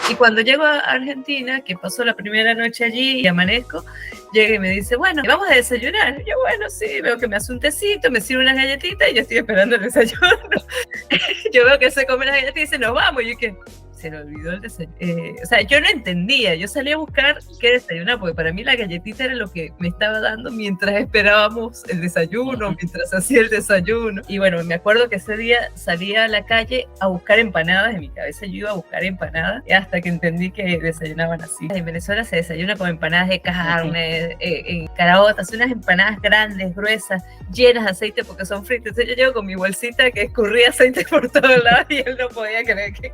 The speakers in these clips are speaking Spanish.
Y cuando llego a Argentina, que pasó la primera noche allí y amanezco, llega y me dice, bueno, vamos a desayunar. Y yo, bueno, sí, veo que me hace un tecito, me sirve unas galletitas y yo estoy esperando el desayuno. Yo veo que se come las galletitas y dice, nos vamos. Y yo, ¿qué? Se le olvidó el desayuno. O sea, yo no entendía, yo salí a buscar qué desayunar, porque para mí la galletita era lo que me estaba dando mientras esperábamos el desayuno, mientras hacía el desayuno. Y bueno, me acuerdo que ese día salí a la calle a buscar empanadas, en mi cabeza yo iba a buscar empanadas, hasta que entendí que desayunaban así. En Venezuela se desayuna con empanadas de carne, en caraotas, unas empanadas grandes, gruesas, llenas de aceite porque son fritas. Entonces yo llego con mi bolsita que escurría aceite por todos lados y él no podía creer que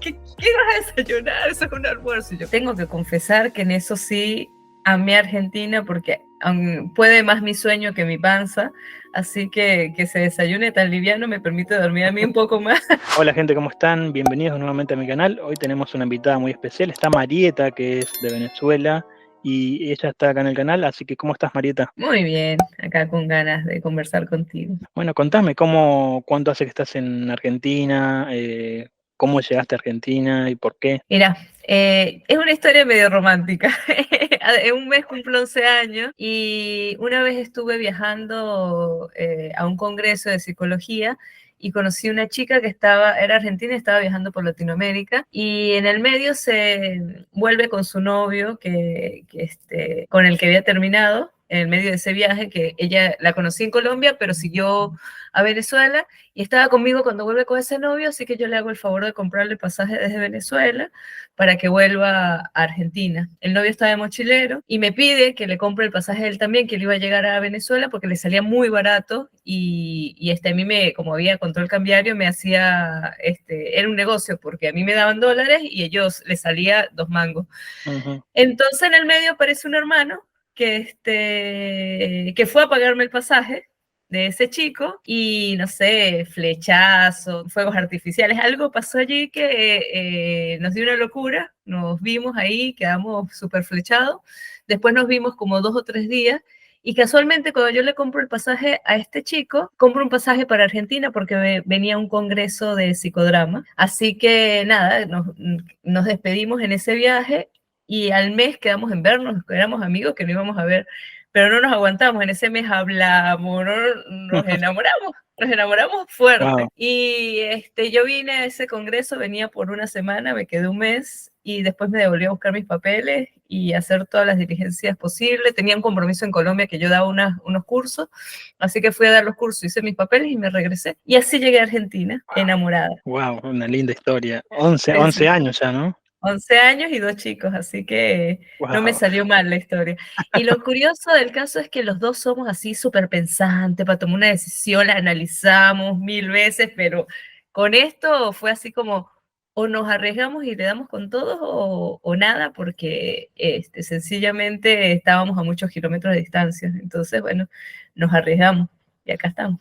¿qué vas a desayunar? Eso es un almuerzo. Yo tengo que confesar que en eso sí amé a Argentina porque puede más mi sueño que mi panza, así que se desayune tan liviano me permite dormir a mí un poco más. Hola gente, ¿cómo están? Bienvenidos nuevamente a mi canal. Hoy tenemos una invitada muy especial, está Marieta, que es de Venezuela, y ella está acá en el canal, así que ¿cómo estás, Marieta? Muy bien, acá con ganas de conversar contigo. Bueno, contame, ¿cuánto hace que estás en Argentina? ¿Cómo llegaste a Argentina y por qué? Mira, es una historia medio romántica. En un mes cumplo 11 años y una vez estuve viajando a un congreso de psicología y conocí una chica que era argentina y estaba viajando por Latinoamérica y en el medio se vuelve con su novio con el que había terminado en el medio de ese viaje, que ella la conocí en Colombia, pero siguió a Venezuela y estaba conmigo cuando vuelve con ese novio, así que yo le hago el favor de comprarle el pasaje desde Venezuela para que vuelva a Argentina. El novio estaba de mochilero y me pide que le compre el pasaje a él también, que él iba a llegar a Venezuela porque le salía muy barato y a mí como había control cambiario, me hacía, era un negocio porque a mí me daban dólares y ellos les salía 2 mangos. Entonces en el medio aparece un hermano que fue a pagarme el pasaje de ese chico y no sé, flechazos, fuegos artificiales, algo pasó allí que nos dio una locura, nos vimos ahí, quedamos súper flechados, después nos vimos como 2 o 3 días y casualmente cuando yo le compro el pasaje a este chico, compro un pasaje para Argentina porque venía a un congreso de psicodrama, así que nada, nos despedimos en ese viaje y al mes quedamos en vernos, éramos amigos que no íbamos a ver, pero no nos aguantamos, en ese mes hablamos, nos enamoramos fuerte. Wow. Y yo vine a ese congreso, venía por una semana, me quedé un mes y después me devolví a buscar mis papeles y hacer todas las diligencias posibles. Tenía un compromiso en Colombia que yo daba unos cursos, así que fui a dar los cursos, hice mis papeles y me regresé. Y así llegué a Argentina, enamorada. Wow, una linda historia. 11 años ya, ¿no? 11 años y 2 chicos, así que wow. No me salió mal la historia. Y lo curioso del caso es que los dos somos así súper pensantes, para tomar una decisión la analizamos 1000 veces, pero con esto fue así como o nos arriesgamos y le damos con todo o nada, porque sencillamente estábamos a muchos kilómetros de distancia. Entonces, bueno, nos arriesgamos y acá estamos.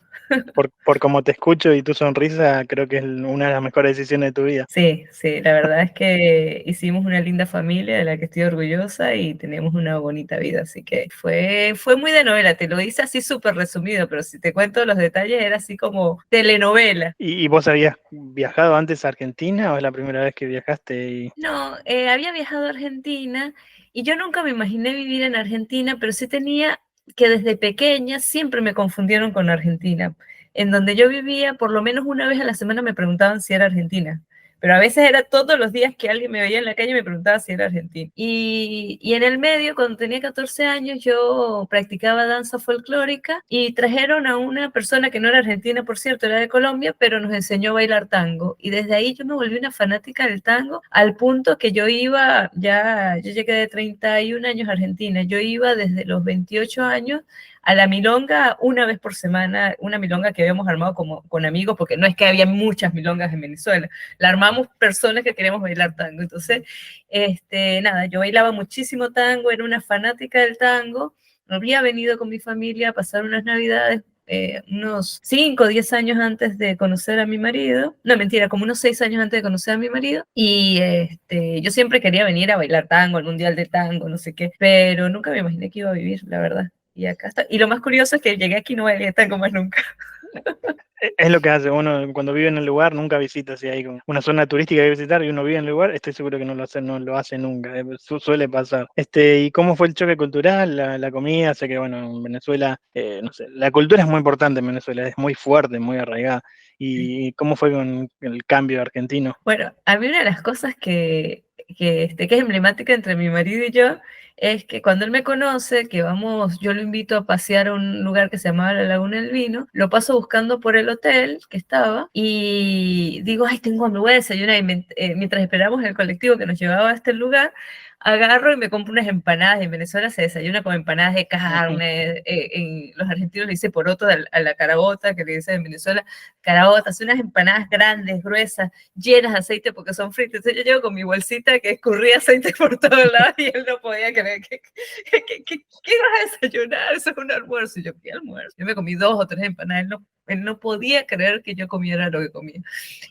Por como te escucho y tu sonrisa, creo que es una de las mejores decisiones de tu vida. Sí, sí, la verdad es que hicimos una linda familia de la que estoy orgullosa y tenemos una bonita vida, así que fue muy de novela, te lo hice así súper resumido, pero si te cuento los detalles era así como telenovela. ¿Y vos habías viajado antes a Argentina o es la primera vez que viajaste? No, había viajado a Argentina y yo nunca me imaginé vivir en Argentina, pero sí tenía que desde pequeña siempre me confundieron con Argentina. En donde yo vivía, por lo menos una vez a la semana me preguntaban si era argentina, pero a veces era todos los días que alguien me veía en la calle y me preguntaba si era argentina. Y en el medio, cuando tenía 14 años, yo practicaba danza folclórica y trajeron a una persona que no era argentina, por cierto, era de Colombia, pero nos enseñó a bailar tango. Y desde ahí yo me volví una fanática del tango, al punto que yo llegué de 31 años a Argentina, yo iba desde los 28 años a la milonga una vez por semana, una milonga que habíamos armado con amigos, porque no es que había muchas milongas en Venezuela, la armamos personas que queríamos bailar tango. Entonces, nada, yo bailaba muchísimo tango, era una fanática del tango, había venido con mi familia a pasar unas navidades, unos 5 o 10 años antes de conocer a mi marido, no mentira, como unos 6 años antes de conocer a mi marido, y yo siempre quería venir a bailar tango, al mundial de tango, no sé qué, pero nunca me imaginé que iba a vivir, la verdad. Y acá está. Y lo más curioso es que llegué aquí y no bailé tango más nunca. Es lo que hace uno cuando vive en el lugar, nunca visita. Si hay como una zona turística que visitar y uno vive en el lugar, estoy seguro que no lo hace nunca. Suele pasar. ¿Y cómo fue el choque cultural, la comida? Sé que, bueno, en Venezuela, no sé, la cultura es muy importante en Venezuela, es muy fuerte, muy arraigada. ¿Y cómo fue con el cambio argentino? Bueno, a mí una de las cosas que es emblemática entre mi marido y yo es que cuando él me conoce, que vamos, yo lo invito a pasear a un lugar que se llamaba la Laguna del Vino, lo paso buscando por el hotel que estaba y digo, ay, tengo hambre, voy a desayunar. Mientras esperamos el colectivo que nos llevaba a este lugar, agarro y me compro unas empanadas. En Venezuela se desayuna con empanadas de carne, los argentinos le dicen poroto a la carabota, que le dicen en Venezuela caraotas, unas empanadas grandes, gruesas, llenas de aceite porque son fritas. Entonces yo llego con mi bolsita que escurría aceite por todos lados y él no podía creer ¿qué vas a desayunar? Eso es un almuerzo. Y yo, ¿qué almuerzo? Yo me comí 2 o 3 empanadas. Él no podía creer que yo comiera lo que comía.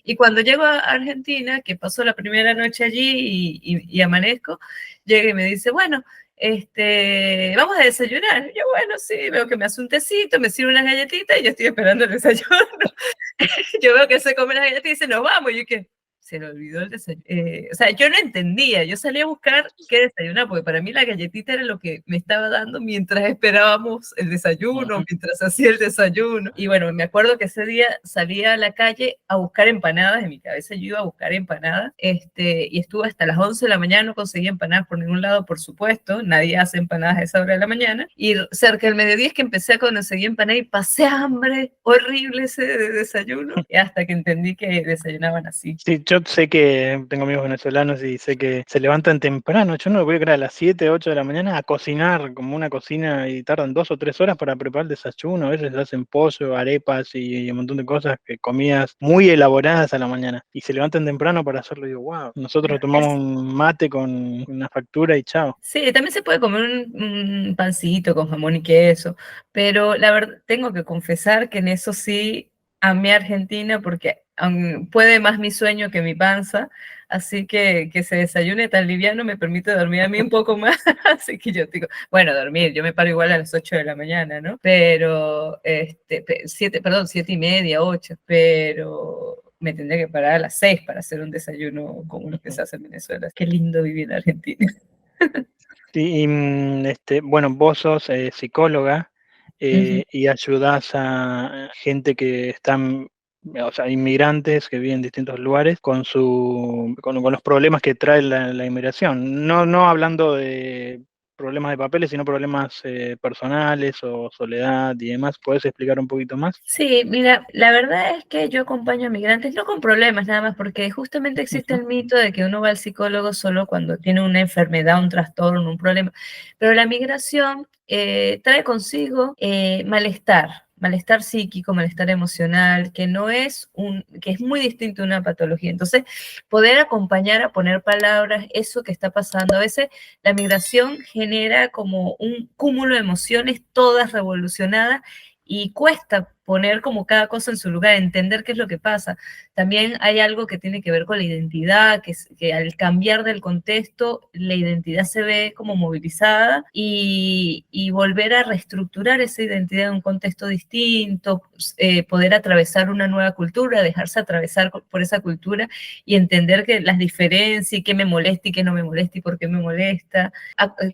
Y cuando llego a Argentina, que pasó la primera noche allí y amanezco, llega y me dice, bueno, vamos a desayunar. Yo, bueno, sí, veo que me hace un tecito, me sirve unas galletitas y yo estoy esperando el desayuno. Yo veo que se come las galletas y dice, nos vamos. Y yo, ¿qué? Se le olvidó el desayuno. O sea, yo no entendía. Yo salí a buscar qué desayunar, porque para mí la galletita era lo que me estaba dando mientras esperábamos el desayuno, mientras hacía el desayuno. Y bueno, me acuerdo que ese día salí a la calle a buscar empanadas. En mi cabeza yo iba a buscar empanadas. Y estuve hasta las 11 de la mañana, no conseguí empanadas por ningún lado, por supuesto. Nadie hace empanadas a esa hora de la mañana. Y cerca del mediodía es que empecé a conseguir empanadas y pasé hambre horrible ese desayuno. Y hasta que entendí que desayunaban así. Sí, yo sé que tengo amigos venezolanos y sé que se levantan temprano. Yo no lo voy a creer a las 7, 8 de la mañana a cocinar como una cocina y tardan 2 o 3 horas para preparar el desayuno. A veces hacen pollo, arepas y un montón de cosas, comidas muy elaboradas a la mañana. Y se levantan temprano para hacerlo. Y digo, wow, nosotros tomamos un mate con una factura y chao. Sí, también se puede comer un pancito con jamón y queso, pero la verdad tengo que confesar que en eso sí amé Argentina porque puede más mi sueño que mi panza, así que se desayune tan liviano me permite dormir a mí un poco más, así que yo digo, bueno, dormir, yo me paro igual a las 8 de la mañana, ¿no? Pero, 7:30, 8, pero me tendría que parar a las 6 para hacer un desayuno como lo que se hace en Venezuela. Qué lindo vivir en Argentina. Sí, y, bueno, vos sos psicóloga Ujú. y ayudás a gente que están, o sea, inmigrantes que viven en distintos lugares con los problemas que trae la inmigración. No hablando de problemas de papeles, sino problemas personales o soledad y demás. ¿Puedes explicar un poquito más? Sí, mira, la verdad es que yo acompaño a migrantes no con problemas nada más, porque justamente existe Ujú. el mito de que uno va al psicólogo solo cuando tiene una enfermedad, un trastorno, un problema, pero la migración trae consigo malestar psíquico, malestar emocional, que es muy distinto a una patología. Entonces, poder acompañar a poner palabras eso que está pasando. A veces la migración genera como un cúmulo de emociones todas revolucionadas y cuesta poner como cada cosa en su lugar, entender qué es lo que pasa. También hay algo que tiene que ver con la identidad, que al cambiar del contexto, la identidad se ve como movilizada y volver a reestructurar esa identidad en un contexto distinto, poder atravesar una nueva cultura, dejarse atravesar por esa cultura y entender que las diferencias y qué me molesta y qué no me molesta y por qué me molesta.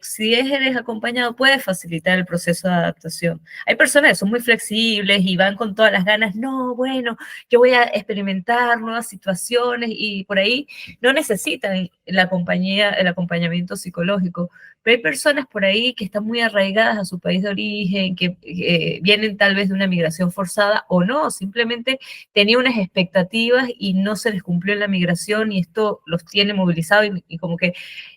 Si eres acompañado, puede facilitar el proceso de adaptación. Hay personas que son muy flexibles y van con todas las ganas, no, bueno, yo voy a experimentar nuevas situaciones y por ahí no necesitan el acompañamiento psicológico. Pero hay personas por ahí que están muy arraigadas a su país de origen, que vienen tal vez de una migración forzada o no, simplemente tenían unas expectativas y no se les cumplió la migración y esto los tiene movilizados y como que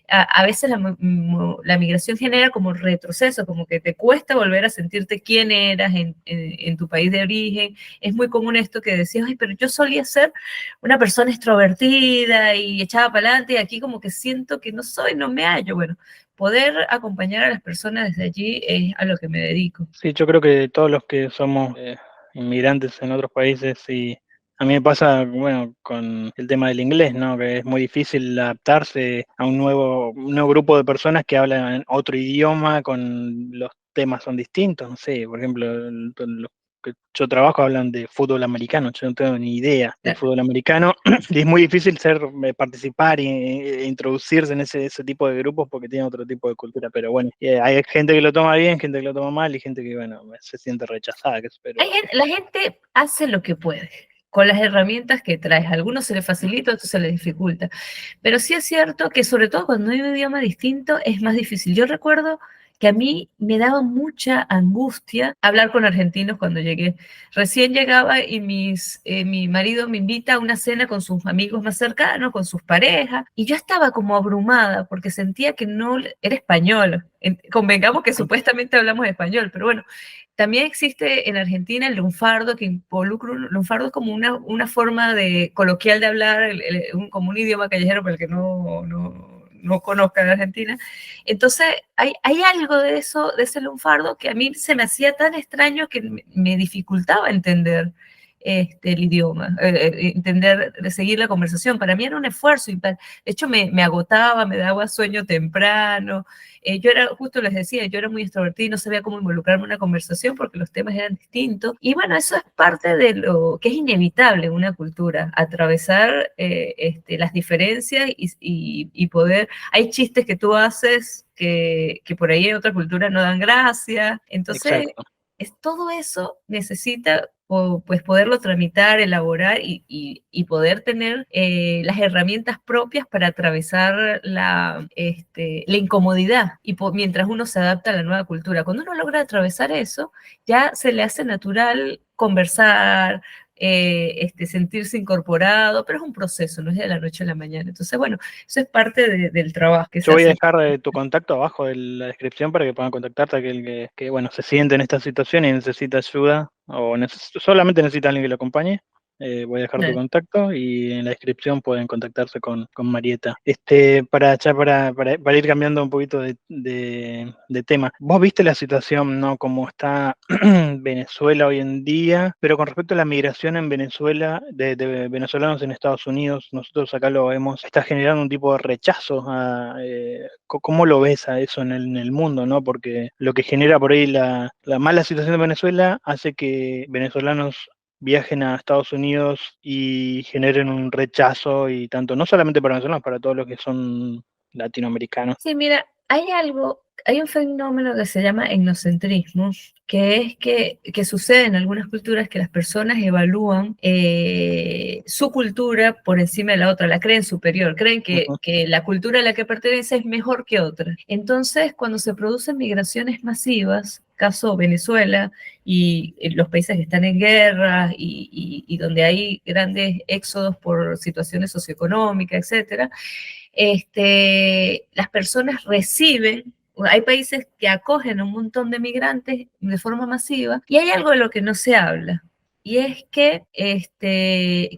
a veces la migración genera como retroceso, como que te cuesta volver a sentirte quién eras en tu país de origen. Es muy común esto que decías, ay, pero yo solía ser una persona extrovertida y echada para adelante y aquí como que siento que no soy, no me hallo. Bueno, poder acompañar a las personas desde allí es a lo que me dedico. Sí, yo creo que todos los que somos inmigrantes en otros países, y a mí me pasa, bueno, con el tema del inglés, ¿no? Que es muy difícil adaptarse a un nuevo grupo de personas que hablan otro idioma, con los temas son distintos, no sé, por ejemplo, los que yo trabajo hablan de fútbol americano, yo no tengo ni idea del Claro. fútbol americano, y es muy difícil participar e introducirse en ese tipo de grupos porque tienen otro tipo de cultura, pero bueno, hay gente que lo toma bien, gente que lo toma mal y gente que, bueno, se siente rechazada, pero... La gente hace lo que puede con las herramientas que traes. A algunos se les facilita, a otros se les dificulta. Pero sí es cierto que sobre todo cuando hay un idioma distinto es más difícil. Yo recuerdo que a mí me daba mucha angustia hablar con argentinos cuando llegué. Recién llegaba y mi marido me invita a una cena con sus amigos más cercanos, con sus parejas, y yo estaba como abrumada porque sentía que no era español. Convengamos que supuestamente hablamos español, pero bueno, también existe en Argentina el lunfardo, que involucra lunfardo es como una forma coloquial de hablar, como un idioma callejero para el que no conozca de Argentina. Entonces, hay algo de eso, de ese lunfardo, que a mí se me hacía tan extraño que me dificultaba entender el idioma, entender, seguir la conversación. Para mí era un esfuerzo, de hecho me agotaba, me daba sueño temprano. Yo era, justo les decía, yo era muy extrovertida y no sabía cómo involucrarme en una conversación porque los temas eran distintos. Y bueno, eso es parte de lo que es inevitable en una cultura, atravesar las diferencias y poder... Hay chistes que tú haces que por ahí en otra cultura no dan gracia. Entonces, Exacto. todo eso necesita pues poderlo tramitar, elaborar y poder tener las herramientas propias para atravesar la incomodidad mientras uno se adapta a la nueva cultura. Cuando uno logra atravesar eso, ya se le hace natural conversar, sentirse incorporado, pero es un proceso, no es de la noche a la mañana. Entonces, bueno, eso es parte del trabajo que Yo se voy a hace. dejar tu contacto abajo de la descripción para que puedan contactarte, aquel que, bueno, se siente en esta situación y necesita ayuda o solamente necesita alguien que lo acompañe. Voy a dejar tu contacto y en la descripción pueden contactarse con Marieta. Para ir cambiando un poquito de tema, vos viste la situación, ¿no? Como está Venezuela hoy en día, pero con respecto a la migración en Venezuela, de venezolanos en Estados Unidos, nosotros acá lo vemos, está generando un tipo de rechazo ¿cómo lo ves a eso en el mundo, ¿no? Porque lo que genera por ahí la mala situación de Venezuela hace que venezolanos viajen a Estados Unidos y generen un rechazo y tanto, no solamente para venezolanos, para todos los que son latinoamericanos. Sí, mira, hay un fenómeno que se llama etnocentrismo, que es que sucede en algunas culturas que las personas evalúan su cultura por encima de la otra, la creen superior, creen Ujú. que la cultura a la que pertenece es mejor que otra. Entonces, cuando se producen migraciones masivas, caso Venezuela y los países que están en guerra y donde hay grandes éxodos por situaciones socioeconómicas, etcétera, las personas reciben, hay países que acogen a un montón de migrantes de forma masiva y hay algo de lo que no se habla y es que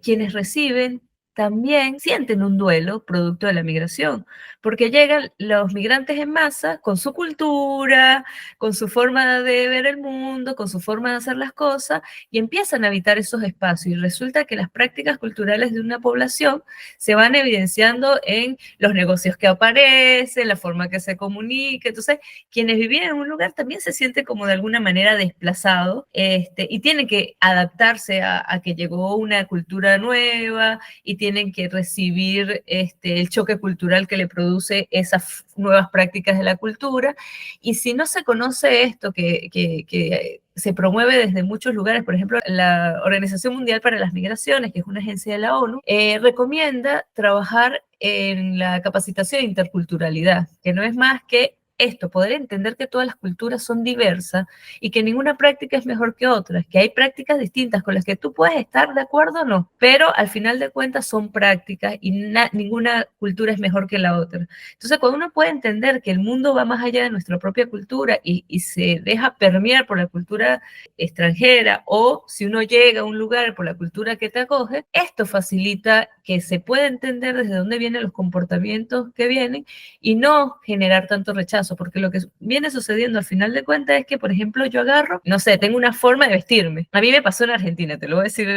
quienes reciben también sienten un duelo producto de la migración, porque llegan los migrantes en masa con su cultura, con su forma de ver el mundo, con su forma de hacer las cosas y empiezan a habitar esos espacios y resulta que las prácticas culturales de una población se van evidenciando en los negocios que aparecen, la forma que se comunica. Entonces, quienes vivían en un lugar también se sienten como de alguna manera desplazados y tienen que adaptarse a que llegó una cultura nueva y tienen que recibir el choque cultural que le produce esas nuevas prácticas de la cultura. Y si no se conoce esto, que se promueve desde muchos lugares, por ejemplo, la Organización Mundial para las Migraciones, que es una agencia de la ONU, recomienda trabajar en la capacitación de interculturalidad, que no es más que esto, poder entender que todas las culturas son diversas y que ninguna práctica es mejor que otra, que hay prácticas distintas con las que tú puedes estar de acuerdo o no, pero al final de cuentas son prácticas y ninguna cultura es mejor que la otra. Entonces, cuando uno puede entender que el mundo va más allá de nuestra propia cultura y se deja permear por la cultura extranjera o si uno llega a un lugar por la cultura que te acoge, esto facilita que se pueda entender desde dónde vienen los comportamientos que vienen y no generar tanto rechazo. rechazo, porque lo que viene sucediendo al final de cuentas es que, por ejemplo, yo agarro, no sé, tengo una forma de vestirme. A mí me pasó en Argentina, te lo voy a decir,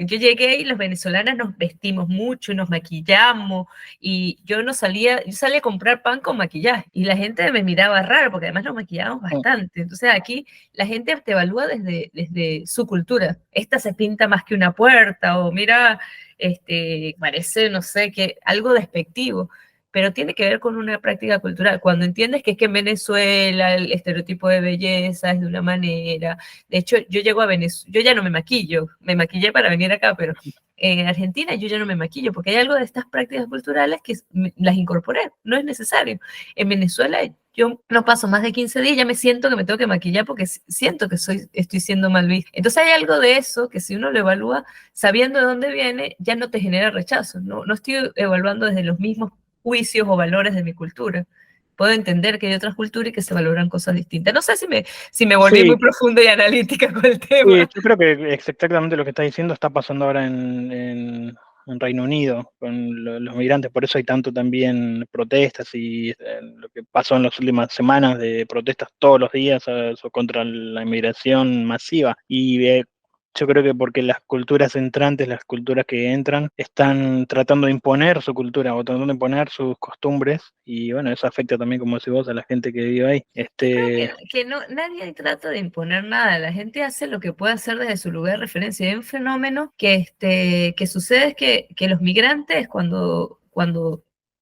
yo llegué y los venezolanos nos vestimos mucho, nos maquillamos, y yo salía a comprar pan con maquillaje, y la gente me miraba raro, porque además nos maquillábamos bastante. Entonces aquí la gente te evalúa desde su cultura. Esta se pinta más que una puerta, o mira, parece, no sé, que algo despectivo, pero tiene que ver con una práctica cultural. Cuando entiendes que es que en Venezuela el estereotipo de belleza es de una manera. De hecho, yo llego a Venezuela, yo ya no me maquillo, me maquillé para venir acá, pero en Argentina yo ya no me maquillo, porque hay algo de estas prácticas culturales que las incorporé, no es necesario. En Venezuela yo no paso más de 15 días, ya me siento que me tengo que maquillar porque siento que estoy siendo mal vista. Entonces hay algo de eso que si uno lo evalúa sabiendo de dónde viene, ya no te genera rechazo. No estoy evaluando desde los mismos juicios o valores de mi cultura. Puedo entender que hay otras culturas y que se valoran cosas distintas. No sé si me volví muy Sí, profunda y analítica con el sí, tema. yo creo que es exactamente lo que estás diciendo está pasando ahora en Reino Unido con los migrantes, por eso hay tanto también protestas y lo que pasó en las últimas semanas de protestas todos los días contra la inmigración masiva. Y yo creo que porque las culturas entrantes, las culturas que entran, están tratando de imponer su cultura o tratando de imponer sus costumbres, y bueno, eso afecta también, como decís vos, a la gente que vive ahí. Yo creo que no, nadie trata de imponer nada, la gente hace lo que puede hacer desde su lugar de referencia. Hay un fenómeno que sucede, es que los migrantes, cuando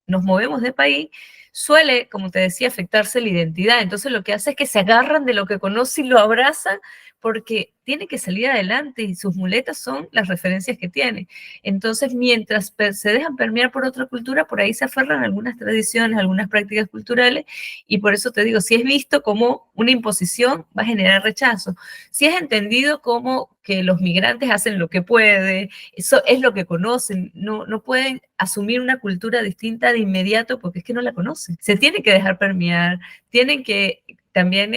nos movemos de país, suele, como te decía, afectarse la identidad. Entonces lo que hace es que se agarran de lo que conocen y lo abrazan, porque tiene que salir adelante y sus muletas son las referencias que tiene. Entonces, mientras se dejan permear por otra cultura, por ahí se aferran a algunas tradiciones, algunas prácticas culturales, y por eso te digo, si es visto como una imposición, va a generar rechazo. Si es entendido como que los migrantes hacen lo que pueden, eso es lo que conocen, no pueden asumir una cultura distinta de inmediato porque es que no la conocen. Se tiene que dejar permear, tienen que también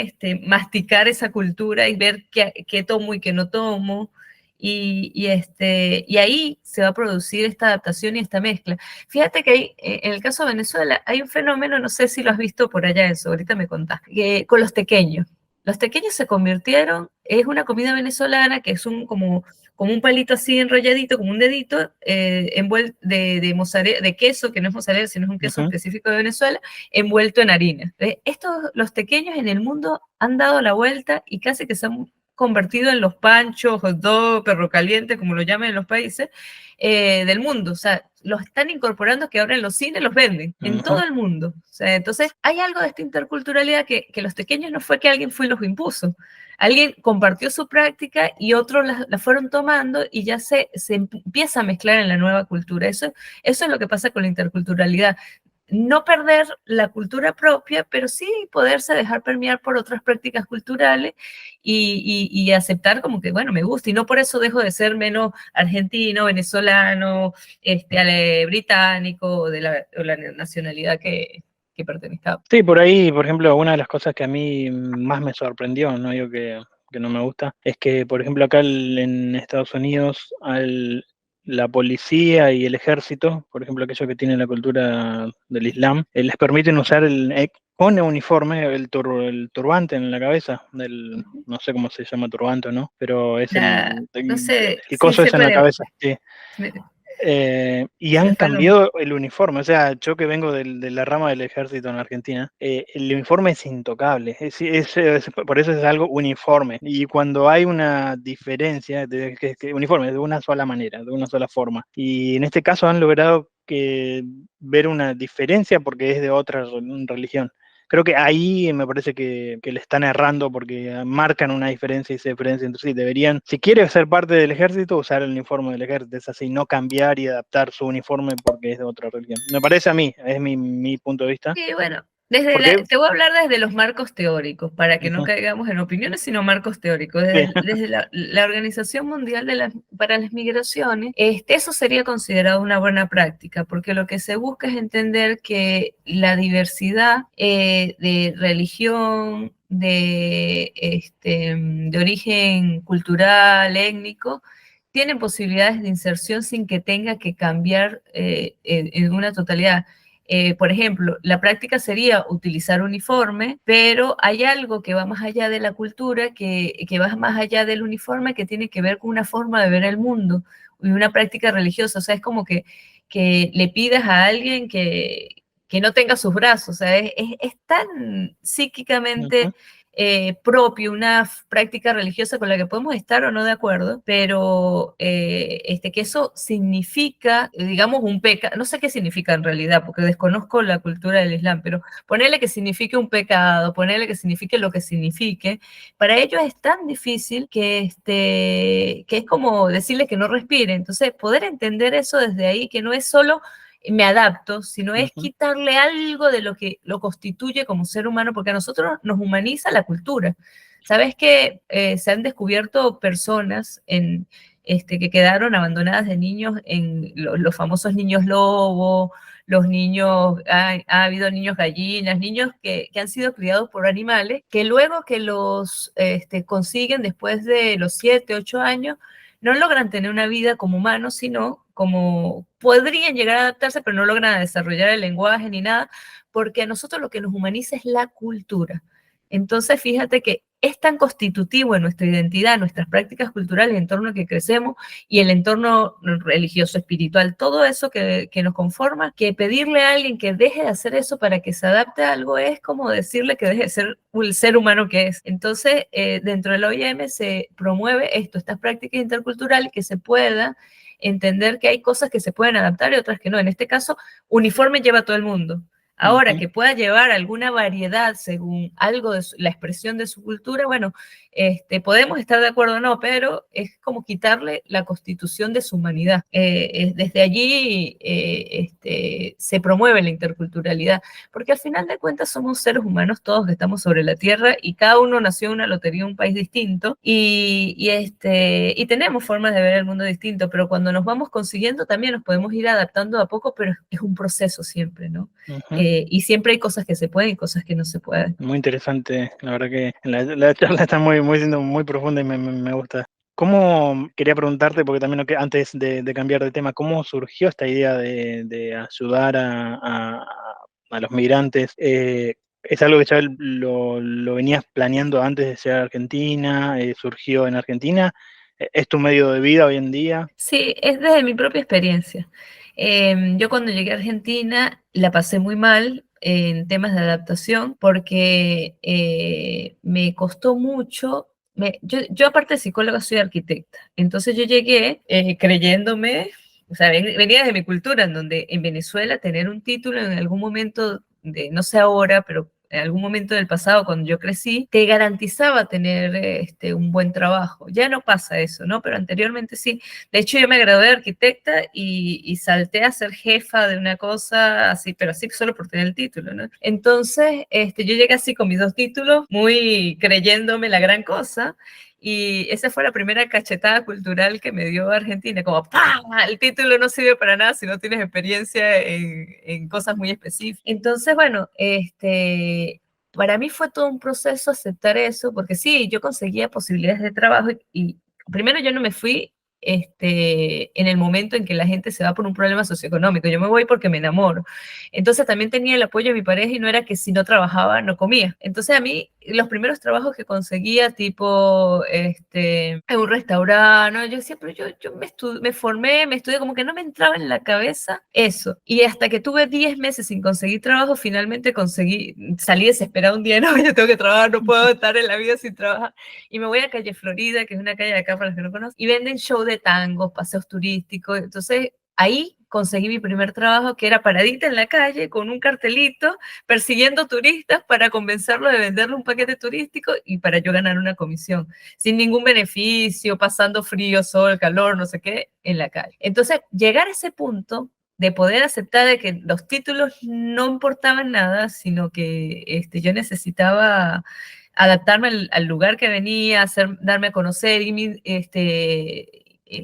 masticar esa cultura y ver qué tomo y qué no tomo. Y ahí se va a producir esta adaptación y esta mezcla. Fíjate que en el caso de Venezuela hay un fenómeno, no sé si lo has visto por allá, eso, ahorita me contás, con los tequeños. Los tequeños se convirtieron, es una comida venezolana que es como un palito así enrolladito, como un dedito, envuelto de queso, que no es mozzarella, sino es un queso específico de Venezuela, envuelto en harina. Los tequeños en el mundo han dado la vuelta y casi que se han convertido en los panchos, hot dog, perro caliente, como lo llaman en los países del mundo. O sea, los están incorporando que ahora en los cines los venden, en todo el mundo. O sea, entonces, hay algo de esta interculturalidad que los pequeños no fue que alguien fue y los impuso. Alguien compartió su práctica y otros la fueron tomando y ya se empieza a mezclar en la nueva cultura. Eso es lo que pasa con la interculturalidad. No perder la cultura propia, pero sí poderse dejar permear por otras prácticas culturales y aceptar como que, bueno, me gusta, y no por eso dejo de ser menos argentino, venezolano, británico, o o la nacionalidad que pertenezca. Sí, por ahí, por ejemplo, una de las cosas que a mí más me sorprendió, no digo que no me gusta, es que, por ejemplo, acá en Estados Unidos, la policía y el ejército, por ejemplo, aquellos que tienen la cultura del Islam, les permiten usar con uniforme, el turbante en la cabeza, no sé cómo se llama turbante o no, pero es No sé, el sí coso sé ese en cuál la es. cabeza, sí. Y Se me han fue el nombre. cambiado el uniforme, o sea, yo que vengo de la rama del ejército en Argentina, el uniforme es intocable, por eso es algo uniforme. Y cuando hay una diferencia, uniforme de una sola manera, de una sola forma, y en este caso han logrado ver una diferencia porque es de otra religión. Creo que ahí me parece que le están errando porque marcan una diferencia y se diferencia. Entonces, sí, deberían, si quiere ser parte del ejército, usar el uniforme del ejército. Es así, no cambiar y adaptar su uniforme porque es de otra religión. Me parece a mí, es mi punto de vista. Sí, bueno, Porque, te voy a hablar desde los marcos teóricos, para que no ujú, caigamos en opiniones, sino marcos teóricos. sí, Desde la Organización Mundial para las Migraciones, eso sería considerado una buena práctica, porque lo que se busca es entender que la diversidad de religión, de origen cultural, étnico, tienen posibilidades de inserción sin que tenga que cambiar en una totalidad. Por ejemplo, la práctica sería utilizar uniforme, pero hay algo que va más allá de la cultura, que va más allá del uniforme, que tiene que ver con una forma de ver el mundo y una práctica religiosa. O sea, es como que le pidas a alguien que no tenga sus brazos. O sea, es tan psíquicamente propio una práctica religiosa con la que podemos estar o no de acuerdo, pero que eso significa, digamos, un pecado. No sé qué significa en realidad, porque desconozco la cultura del Islam, pero ponerle que signifique un pecado, ponerle que signifique lo que signifique, para ellos es tan difícil que es como decirle que no respire. Entonces, poder entender eso desde ahí, que no es solo me adapto, sino es quitarle algo de lo que lo constituye como ser humano, porque a nosotros nos humaniza la cultura. Sabes que se han descubierto personas que quedaron abandonadas de niños en los famosos niños lobo, los niños, ha habido niños gallinas, niños que han sido criados por animales, que luego que los consiguen después de los 7, 8 años, no logran tener una vida como humanos, sino como podrían llegar a adaptarse, pero no logran desarrollar el lenguaje ni nada, porque a nosotros lo que nos humaniza es la cultura. Entonces, fíjate que es tan constitutivo en nuestra identidad, nuestras prácticas culturales, el entorno que crecemos y el entorno religioso, espiritual, todo eso que nos conforma, que pedirle a alguien que deje de hacer eso para que se adapte a algo es como decirle que deje de ser el ser humano que es. Entonces, dentro del OIM se promueve estas prácticas interculturales, que se pueda entender que hay cosas que se pueden adaptar y otras que no. En este caso, uniforme lleva a todo el mundo. Ahora, que pueda llevar alguna variedad según algo de la expresión de su cultura, bueno, podemos estar de acuerdo o no, pero es como quitarle la constitución de su humanidad. Desde allí se promueve la interculturalidad, porque al final de cuentas somos seres humanos todos que estamos sobre la tierra y cada uno nació en una lotería en un país distinto y tenemos formas de ver el mundo distinto, pero cuando nos vamos consiguiendo también nos podemos ir adaptando a poco, pero es un proceso siempre, ¿no? Y siempre hay cosas que se pueden y cosas que no se pueden. Muy interesante, la verdad que la charla está siendo muy profunda y me gusta. ¿Cómo, quería preguntarte, porque también antes de cambiar de tema, cómo surgió esta idea de ayudar a los migrantes? ¿Es algo que ya lo venías planeando antes de llegar a Argentina? ¿Surgió en Argentina? ¿Es tu medio de vida hoy en día? Sí, es desde mi propia experiencia. Yo cuando llegué a Argentina la pasé muy mal en temas de adaptación porque me costó mucho. Yo aparte de psicóloga soy arquitecta, entonces yo llegué creyéndome, o sea, venía de mi cultura, en donde en Venezuela tener un título en algún momento, no sé ahora, pero en algún momento del pasado, cuando yo crecí, te garantizaba tener un buen trabajo. Ya no pasa eso, ¿no? Pero anteriormente sí. De hecho, yo me gradué de arquitecta y salté a ser jefa de una cosa así, pero así solo por tener el título, ¿no? Entonces, yo llegué así con mis 2 títulos, muy creyéndome la gran cosa, y esa fue la primera cachetada cultural que me dio Argentina, como ¡pam! El título no sirve para nada si no tienes experiencia en cosas muy específicas. Entonces, bueno, para mí fue todo un proceso aceptar eso, porque sí, yo conseguía posibilidades de trabajo y primero yo no me fui en el momento en que la gente se va por un problema socioeconómico, yo me voy porque me enamoro. Entonces también tenía el apoyo de mi pareja y no era que si no trabajaba no comía. Entonces a mí los primeros trabajos que conseguía, tipo en un restaurante, ¿no? Yo decía, pero yo me formé, me estudié, como que no me entraba en la cabeza eso. Y hasta que tuve 10 meses sin conseguir trabajo, finalmente salí desesperada un día, no, yo tengo que trabajar, no puedo estar en la vida sin trabajar. Y me voy a Calle Florida, que es una calle de acá para los que no conocen, y venden show de tangos, paseos turísticos. Entonces ahí conseguí mi primer trabajo, que era paradita en la calle con un cartelito persiguiendo turistas para convencerlos de venderle un paquete turístico y para yo ganar una comisión, sin ningún beneficio, pasando frío, sol, calor, no sé qué, en la calle. Entonces, llegar a ese punto de poder aceptar de que los títulos no importaban nada, sino que yo necesitaba adaptarme al lugar que venía, darme a conocer, y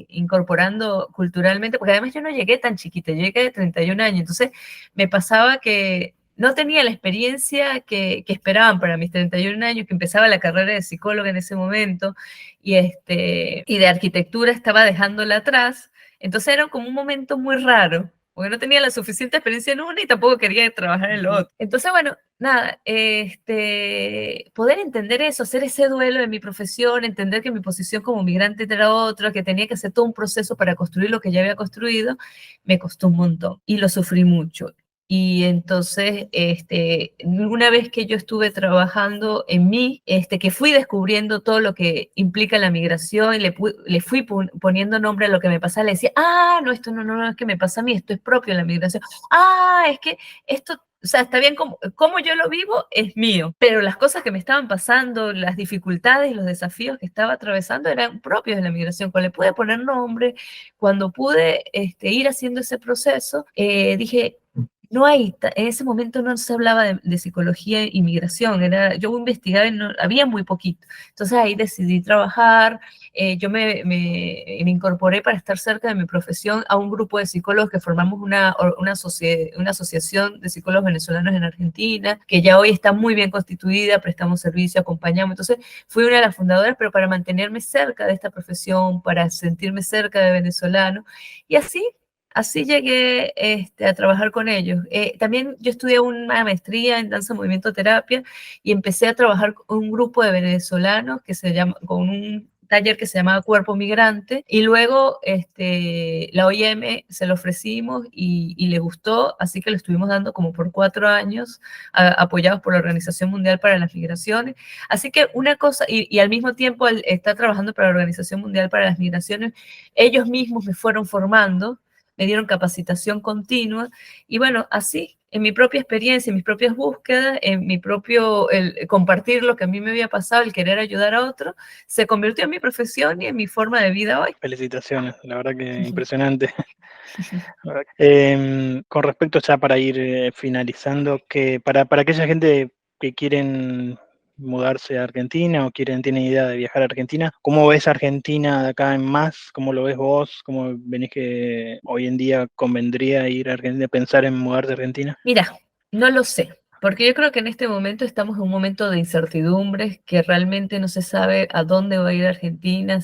incorporando culturalmente, porque además yo no llegué tan chiquita, yo llegué de 31 años, entonces me pasaba que no tenía la experiencia que esperaban para mis 31 años, que empezaba la carrera de psicóloga en ese momento, y de arquitectura estaba dejándola atrás, entonces era como un momento muy raro, porque no tenía la suficiente experiencia en una y tampoco quería trabajar en lo otro. Entonces, bueno, nada, poder entender eso, hacer ese duelo de mi profesión, entender que mi posición como migrante era otra, que tenía que hacer todo un proceso para construir lo que ya había construido, me costó un montón y lo sufrí mucho. Y entonces, una vez que yo estuve trabajando en mí, que fui descubriendo todo lo que implica la migración y le fui poniendo nombre a lo que me pasaba, le decía, no, esto no es que me pasa a mí, esto es propio de la migración. Es que esto, o sea, está bien como yo lo vivo, es mío, pero las cosas que me estaban pasando, las dificultades, los desafíos que estaba atravesando eran propios de la migración. Cuando le pude poner nombre, cuando pude ir haciendo ese proceso, dije, no hay, en ese momento no se hablaba de psicología y migración, yo investigaba y había muy poquito. Entonces ahí decidí trabajar, yo me incorporé para estar cerca de mi profesión a un grupo de psicólogos que formamos una asociación de psicólogos venezolanos en Argentina, que ya hoy está muy bien constituida, prestamos servicio, acompañamos. Entonces fui una de las fundadoras, pero para mantenerme cerca de esta profesión, para sentirme cerca de venezolanos, y así llegué a trabajar con ellos. También yo estudié una maestría en danza, movimiento, terapia y empecé a trabajar con un grupo de venezolanos con un taller que se llamaba Cuerpo Migrante, y luego la OIM se lo ofrecimos y le gustó, así que lo estuvimos dando como por 4 años, apoyados por la Organización Mundial para las Migraciones. Así que una cosa, y al mismo tiempo al estar trabajando para la Organización Mundial para las Migraciones, ellos mismos me fueron formando, me dieron capacitación continua, y bueno, así, en mi propia experiencia, en mis propias búsquedas, en el compartir lo que a mí me había pasado, el querer ayudar a otro, se convirtió en mi profesión y en mi forma de vida hoy. Felicitaciones, la verdad que impresionante. Con respecto, ya para ir finalizando, que para aquella gente que quieren mudarse a Argentina o tienen idea de viajar a Argentina, ¿cómo ves Argentina de acá en más? ¿Cómo lo ves vos? ¿Cómo venís que hoy en día convendría ir a Argentina, pensar en mudarse a Argentina? Mira, no lo sé, porque yo creo que en este momento estamos en un momento de incertidumbres, que realmente no se sabe a dónde va a ir Argentina.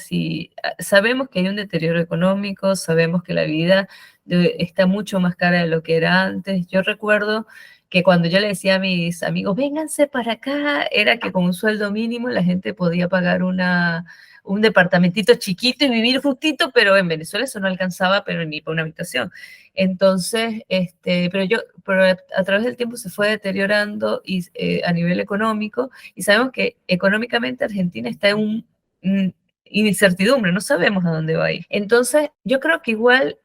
Sabemos que hay un deterioro económico, sabemos que la vida está mucho más cara de lo que era antes. Yo recuerdo que cuando yo le decía a mis amigos, vénganse para acá, era que con un sueldo mínimo la gente podía pagar un departamentito chiquito y vivir justito, pero en Venezuela eso no alcanzaba, pero ni para una habitación. Entonces, pero a través del tiempo se fue deteriorando a nivel económico, y sabemos que económicamente Argentina está en incertidumbre, no sabemos a dónde va a ir. Entonces, yo creo que igual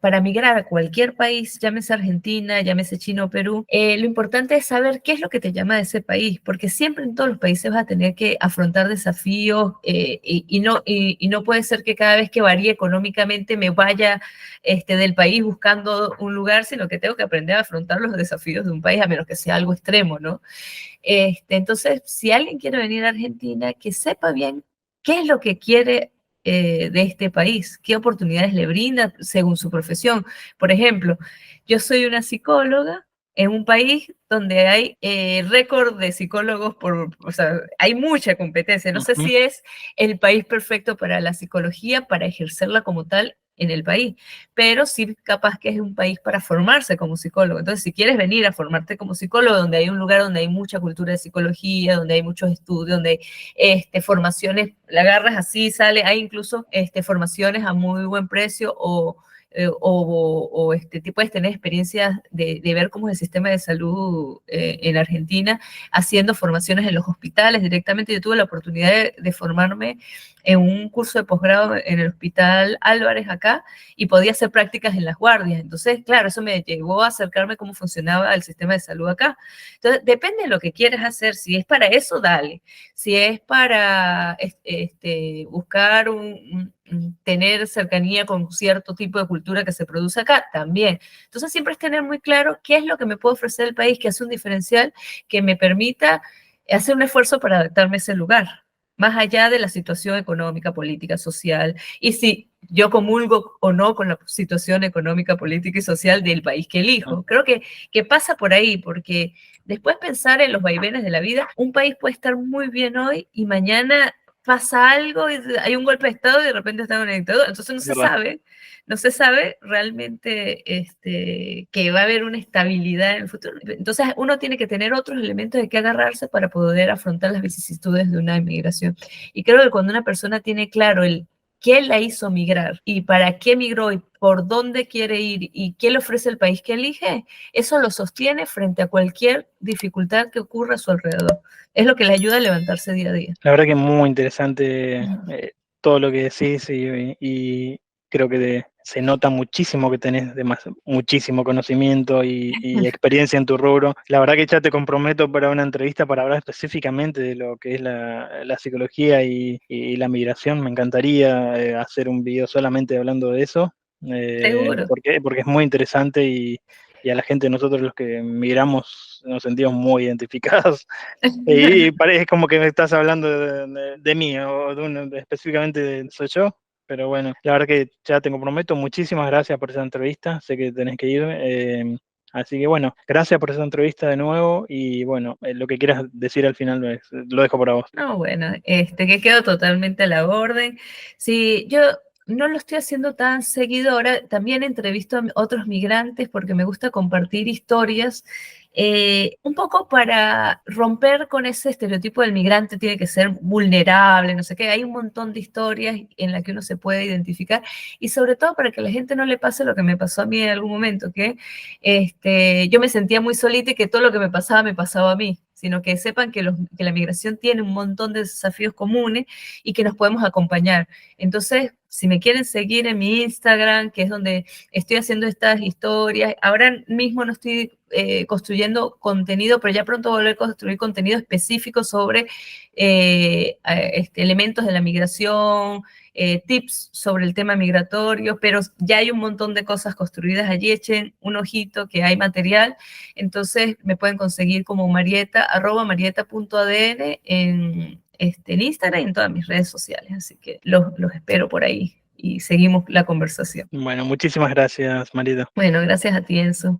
para migrar a cualquier país, llámese Argentina, llámese China o Perú, lo importante es saber qué es lo que te llama de ese país, porque siempre en todos los países vas a tener que afrontar desafíos, y no puede ser que cada vez que varíe económicamente me vaya del país buscando un lugar, sino que tengo que aprender a afrontar los desafíos de un país, a menos que sea algo extremo, ¿no? Entonces, si alguien quiere venir a Argentina, que sepa bien qué es lo que quiere de este país, qué oportunidades le brinda según su profesión. Por ejemplo, yo soy una psicóloga en un país donde hay récord de psicólogos, o sea, hay mucha competencia. No sé si es el país perfecto para la psicología, para ejercerla como tal en el país, pero sí capaz que es un país para formarse como psicólogo. Entonces, si quieres venir a formarte como psicólogo, donde hay un lugar donde hay mucha cultura de psicología, donde hay muchos estudios, donde hay formaciones, la agarras así, sale, hay incluso formaciones a muy buen precio, puedes tener experiencias de ver cómo es el sistema de salud en Argentina, haciendo formaciones en los hospitales directamente. Yo tuve la oportunidad de formarme en un curso de posgrado en el Hospital Álvarez acá, y podía hacer prácticas en las guardias. Entonces, claro, eso me llevó a acercarme a cómo funcionaba el sistema de salud acá. Entonces, depende de lo que quieras hacer. Si es para eso, dale. Si es para buscar tener cercanía con cierto tipo de cultura que se produce acá, también. Entonces, siempre es tener muy claro qué es lo que me puede ofrecer el país, que hace un diferencial que me permita hacer un esfuerzo para adaptarme a ese lugar, más allá de la situación económica, política, social, y si yo comulgo o no con la situación económica, política y social del país que elijo. Creo que pasa por ahí, porque después pensar en los vaivenes de la vida, un país puede estar muy bien hoy y mañana pasa algo, hay un golpe de Estado y de repente está en una dictadura. Entonces ¿verdad? no se sabe realmente que va a haber una estabilidad en el futuro. Entonces uno tiene que tener otros elementos de que agarrarse para poder afrontar las vicisitudes de una inmigración. Y creo que cuando una persona tiene claro el qué la hizo migrar y para qué migró y por dónde quiere ir y qué le ofrece el país que elige, eso lo sostiene frente a cualquier dificultad que ocurra a su alrededor. Es lo que le ayuda a levantarse día a día. La verdad que es muy interesante Ujú. todo lo que decís y creo que se nota muchísimo que tenés muchísimo conocimiento y experiencia en tu rubro. La verdad que ya te comprometo para una entrevista para hablar específicamente de lo que es la psicología y la migración. Me encantaría hacer un video solamente hablando de eso, Seguro. porque es muy interesante y a la gente, nosotros los que migramos, nos sentimos muy identificados. Y parece como que me estás hablando de mí, o específicamente soy yo, pero bueno, la verdad que ya te comprometo. Muchísimas gracias por esa entrevista, sé que tenés que ir, así que bueno, gracias por esa entrevista de nuevo y bueno, lo que quieras decir al final lo dejo para vos. No, bueno, que quedo totalmente a la orden. Sí, yo no lo estoy haciendo tan seguido ahora, también entrevisto a otros migrantes porque me gusta compartir historias, un poco para romper con ese estereotipo del migrante tiene que ser vulnerable, no sé qué, hay un montón de historias en las que uno se puede identificar y sobre todo para que a la gente no le pase lo que me pasó a mí en algún momento, que yo me sentía muy solita y que todo lo que me pasaba a mí, sino que sepan que la migración tiene un montón de desafíos comunes y que nos podemos acompañar. Entonces, si me quieren seguir en mi Instagram, que es donde estoy haciendo estas historias, ahora mismo no estoy construyendo contenido, pero ya pronto volveré a construir contenido específico sobre elementos de la migración, tips sobre el tema migratorio, pero ya hay un montón de cosas construidas allí, echen un ojito que hay material, entonces me pueden conseguir como Marieta, @marieta.adn en Instagram y en todas mis redes sociales, así que los espero por ahí y seguimos la conversación. Bueno, muchísimas gracias, Marita. Bueno, gracias a ti, Enzo.